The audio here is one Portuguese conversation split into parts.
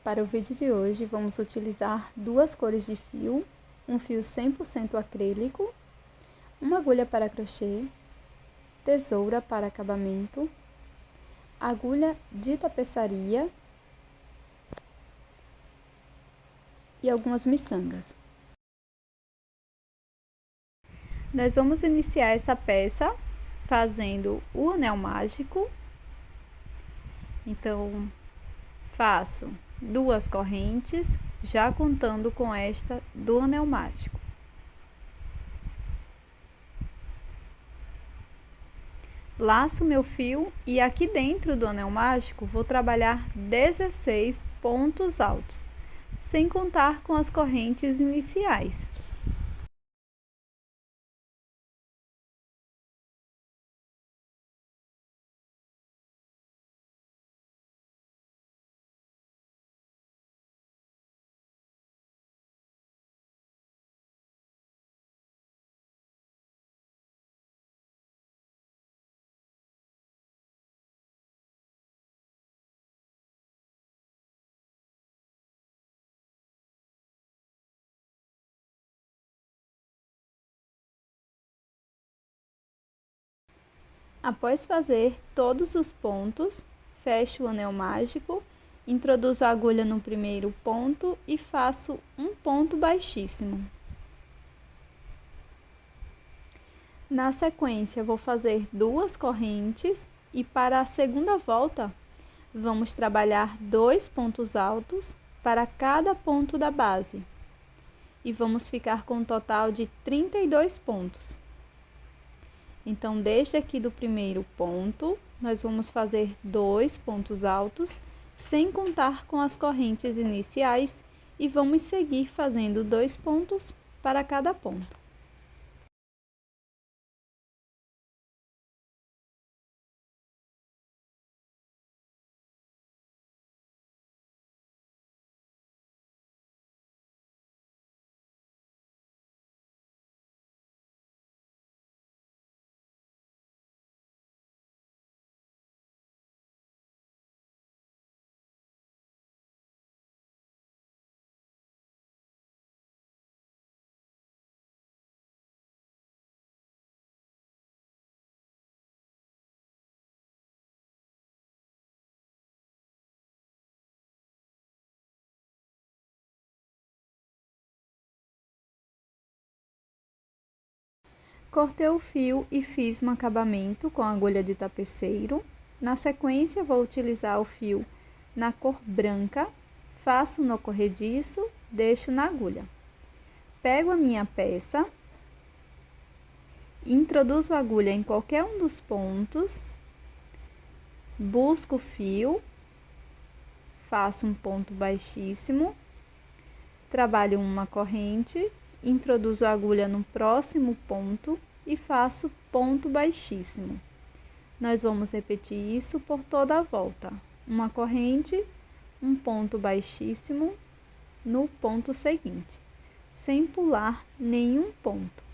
Para o vídeo de hoje, vamos utilizar duas cores de fio, um fio 100% acrílico, uma agulha para crochê, tesoura para acabamento, agulha de tapeçaria e algumas miçangas. Nós vamos iniciar essa peça fazendo o anel mágico. Então, faço duas correntes, já contando com esta do anel mágico. Laço meu fio e aqui dentro do anel mágico vou trabalhar 16 pontos altos, sem contar com as correntes iniciais. Após fazer todos os pontos, fecho o anel mágico, introduzo a agulha no primeiro ponto e faço um ponto baixíssimo. Na sequência, vou fazer duas correntes e para a segunda volta, vamos trabalhar 2 pontos altos para cada ponto da base. E vamos ficar com um total de 32 pontos. Então, desde aqui do primeiro ponto, nós vamos fazer 2 pontos altos, sem contar com as correntes iniciais, e vamos seguir fazendo 2 pontos para cada ponto. Cortei o fio e fiz um acabamento com a agulha de tapeceiro. Na sequência, vou utilizar o fio na cor branca, faço no corrediço, deixo na agulha. Pego a minha peça, introduzo a agulha em qualquer um dos pontos, busco o fio, faço um ponto baixíssimo, trabalho uma corrente, introduzo a agulha no próximo ponto e faço ponto baixíssimo. Nós vamos repetir isso por toda a volta. Uma corrente, um ponto baixíssimo no ponto seguinte, sem pular nenhum ponto.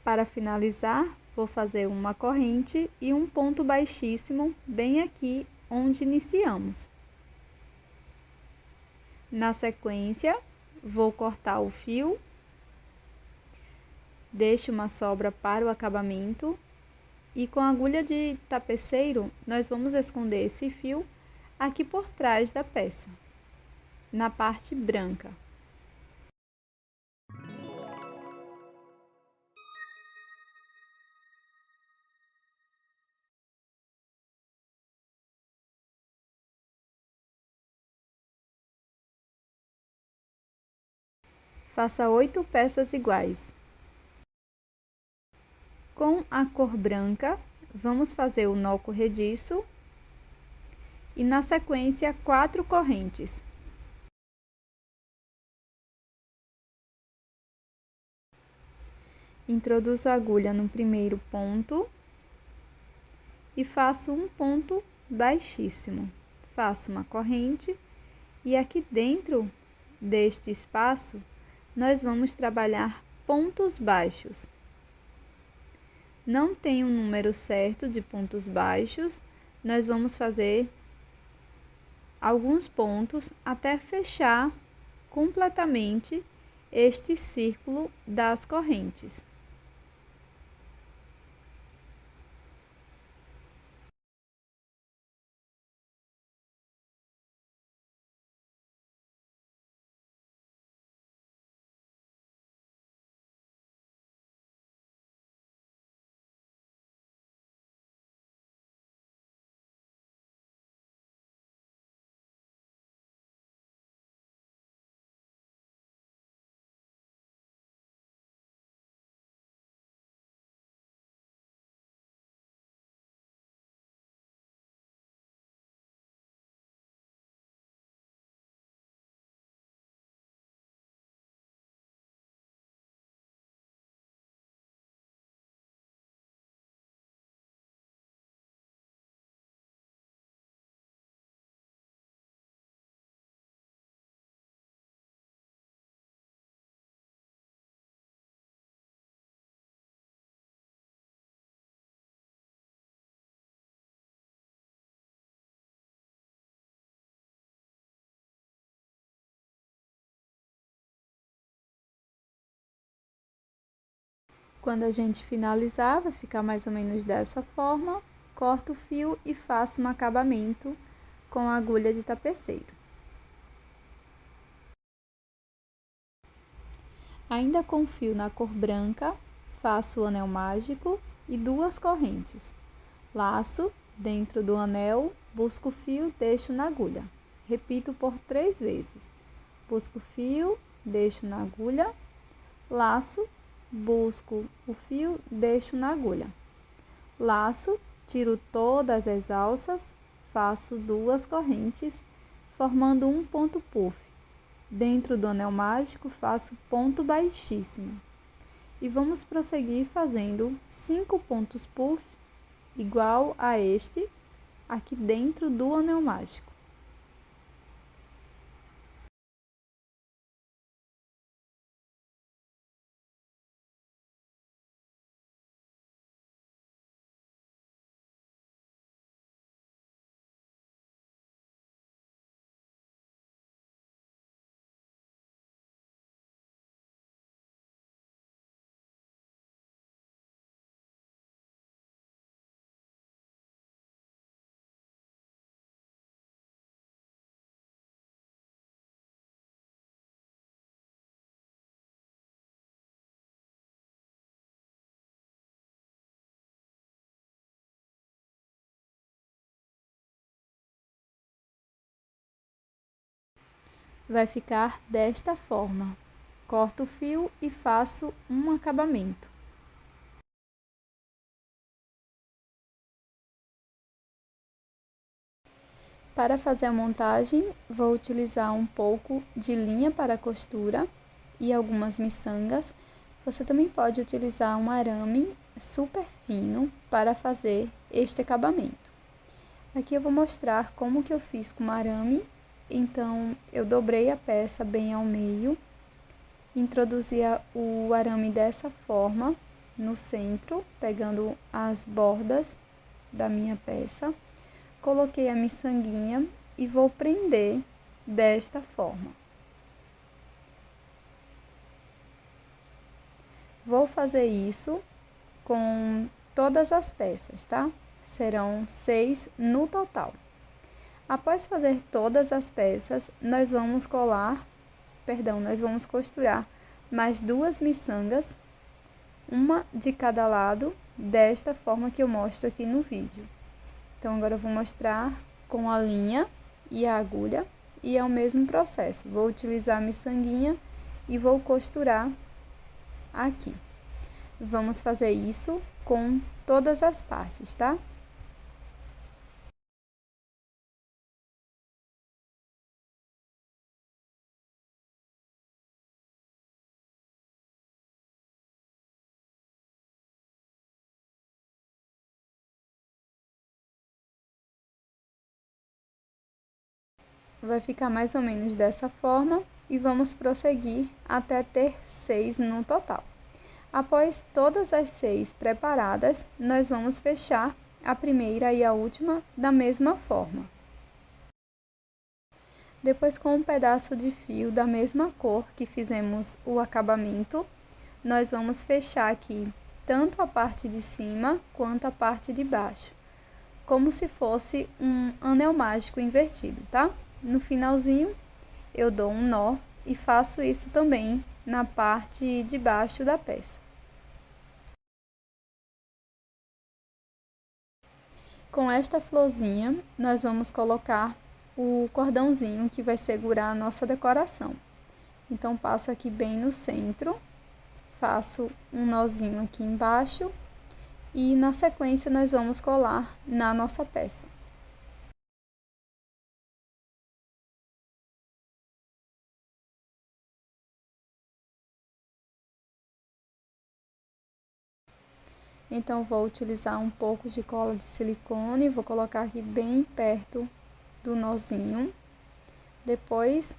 Para finalizar, vou fazer uma corrente e um ponto baixíssimo bem aqui onde iniciamos. Na sequência, vou cortar o fio, deixo uma sobra para o acabamento e com a agulha de tapeceiro, nós vamos esconder esse fio aqui por trás da peça, na parte branca. Faça 8 peças iguais. Com a cor branca, vamos fazer o nó corrediço e, na sequência, 4 correntes. Introduzo a agulha no primeiro ponto e faço um ponto baixíssimo. Faço uma corrente e aqui dentro deste espaço, nós vamos trabalhar pontos baixos. Não tem um número certo de pontos baixos, nós vamos fazer alguns pontos até fechar completamente este círculo das correntes. Quando a gente finalizar, vai ficar mais ou menos dessa forma. Corto o fio e faço um acabamento com a agulha de tapeceiro. Ainda com o fio na cor branca, faço o anel mágico e 2 correntes. Laço dentro do anel, busco o fio, deixo na agulha. Repito por 3 vezes. Busco o fio, deixo na agulha, laço, busco o fio, deixo na agulha. Laço, tiro todas as alças, faço 2 correntes, formando um ponto puff. Dentro do anel mágico, faço ponto baixíssimo. E vamos prosseguir fazendo 5 pontos puff, igual a este, aqui dentro do anel mágico. Vai ficar desta forma. Corto o fio e faço um acabamento. Para fazer a montagem, vou utilizar um pouco de linha para costura e algumas miçangas. Você também pode utilizar um arame super fino para fazer este acabamento. Aqui eu vou mostrar como que eu fiz com arame. Então, eu dobrei a peça bem ao meio, introduzi o arame dessa forma no centro, pegando as bordas da minha peça, coloquei a miçanguinha e vou prender desta forma. Vou fazer isso com todas as peças, tá? Serão 6 no total. Após fazer todas as peças, nós vamos costurar mais 2 miçangas, uma de cada lado, desta forma que eu mostro aqui no vídeo. Então, agora eu vou mostrar com a linha e a agulha, e é o mesmo processo. Vou utilizar a miçanguinha e vou costurar aqui. Vamos fazer isso com todas as partes, tá? Vai ficar mais ou menos dessa forma e vamos prosseguir até ter 6 no total. Após todas as 6 preparadas, nós vamos fechar a primeira e a última da mesma forma. Depois, com um pedaço de fio da mesma cor que fizemos o acabamento, nós vamos fechar aqui tanto a parte de cima quanto a parte de baixo, como se fosse um anel mágico invertido, tá? No finalzinho, eu dou um nó e faço isso também na parte de baixo da peça. Com esta florzinha, nós vamos colocar o cordãozinho que vai segurar a nossa decoração. Então, passo aqui bem no centro, faço um nozinho aqui embaixo e na sequência nós vamos colar na nossa peça. Então, vou utilizar um pouco de cola de silicone, vou colocar aqui bem perto do nozinho. Depois,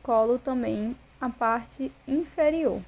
colo também a parte inferior.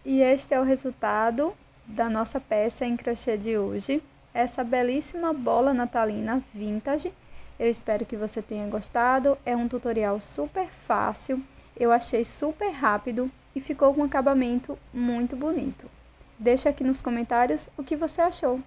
E este é o resultado da nossa peça em crochê de hoje. Essa belíssima bola natalina vintage. Eu espero que você tenha gostado. É um tutorial super fácil. Eu achei super rápido e ficou com um acabamento muito bonito. Deixa aqui nos comentários o que você achou.